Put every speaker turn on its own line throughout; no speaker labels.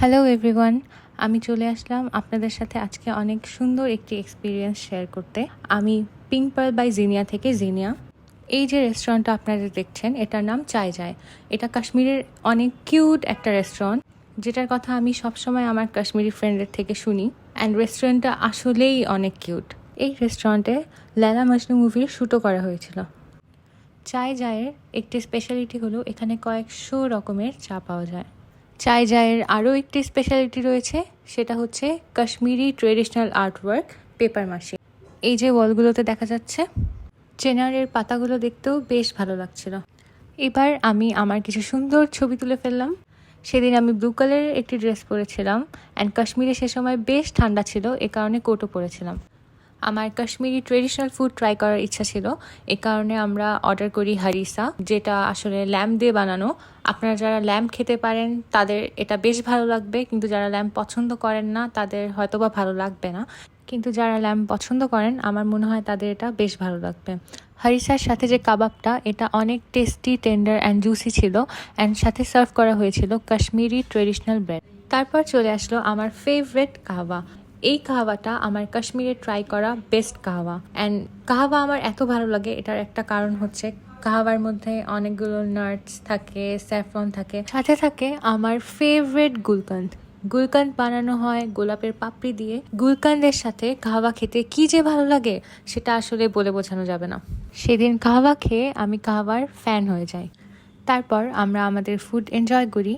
Hello everyone, আমি চলে আসলাম আপনাদের সাথে আজকে অনেক সুন্দর একটি এক্সপিরিয়েন্স শেয়ার করতে। আমি পিঙ্ক পার্ল বাই জিনিয়া থেকে জিনিয়া। এই যে রেস্টুরেন্টটা আপনারা দেখছেন, এটার নাম চায় যায়। এটা কাশ্মীরের অনেক কিউট একটা রেস্টুরেন্ট, যেটার কথা আমি সবসময় আমার কাশ্মীরি ফ্রেন্ডের থেকে শুনি। অ্যান্ড রেস্টুরেন্টটা আসলেই অনেক কিউট। এই রেস্টুরেন্টে লায়লা মজনু মুভির শ্যুটও করা হয়েছিল। চায় জায়ের একটি স্পেশালিটি হলো এখানে কয়েকশো রকমের চা পাওয়া যায়। চায় জায়ের আরও একটি স্পেশালিটি রয়েছে, সেটা হচ্ছে কাশ্মীরি ট্রেডিশনাল আর্টওয়ার্ক পেপার মাসি। এই যে ওয়ালগুলোতে দেখা যাচ্ছে, চেনারের পাতাগুলো দেখতেও বেশ ভালো লাগছিল। এবার আমি আমার কিছু সুন্দর ছবি তুলে ফেললাম। সেদিন আমি ব্লু কালারের একটি ড্রেস পরেছিলাম, অ্যান্ড কাশ্মীরে সে সময় বেশ ঠান্ডা ছিল, এ কারণে কোটও পরেছিলাম। আমার কাশ্মীরি ট্রেডিশনাল ফুড ট্রাই করার ইচ্ছা ছিল, এ কারণে আমরা অর্ডার করি হারিসা, যেটা আসলে ল্যাম্প দিয়ে বানানো। আপনারা যারা ল্যাম্প খেতে পারেন তাদের এটা বেশ ভালো লাগবে, কিন্তু যারা ল্যাম্প পছন্দ করেন না তাদের হয়তোবা ভালো লাগবে না। কিন্তু যারা ল্যাম্প পছন্দ করেন আমার মনে হয় তাদের এটা বেশ ভালো লাগবে। হারিসার সাথে যে কাবাবটা, এটা অনেক টেস্টি, টেন্ডার অ্যান্ড জুসি ছিল, অ্যান্ড সাথে সার্ভ করা হয়েছিল কাশ্মীরি ট্রেডিশনাল ব্রেড। তারপর চলে আসলো আমার ফেভারিট কাহওয়া। এই কাহওয়াটা আমার কাশ্মীরে ট্রাই করা বেস্ট কাহওয়া। অ্যান্ড কাহওয়া আমার এত ভালো লাগে, এটার একটা কারণ হচ্ছে কাহওয়ার মধ্যে অনেকগুলো নাটস থাকে, স্যাফরন থাকে, সাথে থাকে আমার ফেভারিট গুলকান্দ। গুলকান্দ বানানো হয় গোলাপের পাপড়ি দিয়ে। গুলকান্দের সাথে কাহওয়া খেতে কি যে ভালো লাগে, সেটা আসলে বলে বোঝানো যাবে না। সেদিন কাহওয়া খেয়ে আমি কাহওয়ার ফ্যান হয়ে যাই। তারপর আমরা আমাদের ফুড এনজয় করি।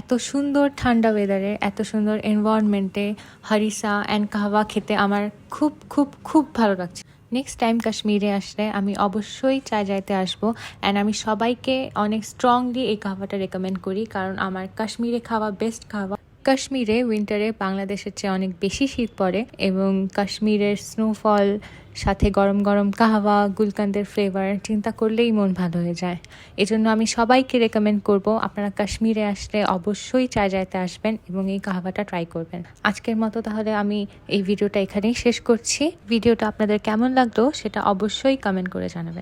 এত সুন্দর ঠান্ডা ওয়েদারে, এত সুন্দর এনভায়রনমেন্টে হারিসা অ্যান্ড কাহওয়া খেতে আমার খুব খুব খুব ভালো লাগছে। নেক্সট টাইম কাশ্মীরে আসলে আমি অবশ্যই চায় যাইতে আসবো। অ্যান্ড আমি সবাইকে অনেক স্ট্রংলি এই কাহওয়াটা রেকমেন্ড করি, কারণ আমার কাশ্মীরে খাওয়া বেস্ট খাওয়া। কাশ্মীরে উইন্টারে বাংলাদেশের চেয়ে অনেক বেশি শীত পড়ে, এবং কাশ্মীরের স্নোফল সাথে গরম গরম কাহওয়া, গুলকান্দের ফ্লেভার চিন্তা করলেই মন ভালো হয়ে যায়। এজন্য আমি সবাইকে রেকমেন্ড করব, আপনারা কাশ্মীরে আসলে অবশ্যই চায় যাইতে আসবেন এবং এই কাহওয়াটা ট্রাই করবেন। আজকের মতো তাহলে আমি এই ভিডিওটা এখানেই শেষ করছি। ভিডিওটা আপনাদের কেমন লাগলো সেটা অবশ্যই কমেন্ট করে জানাবেন।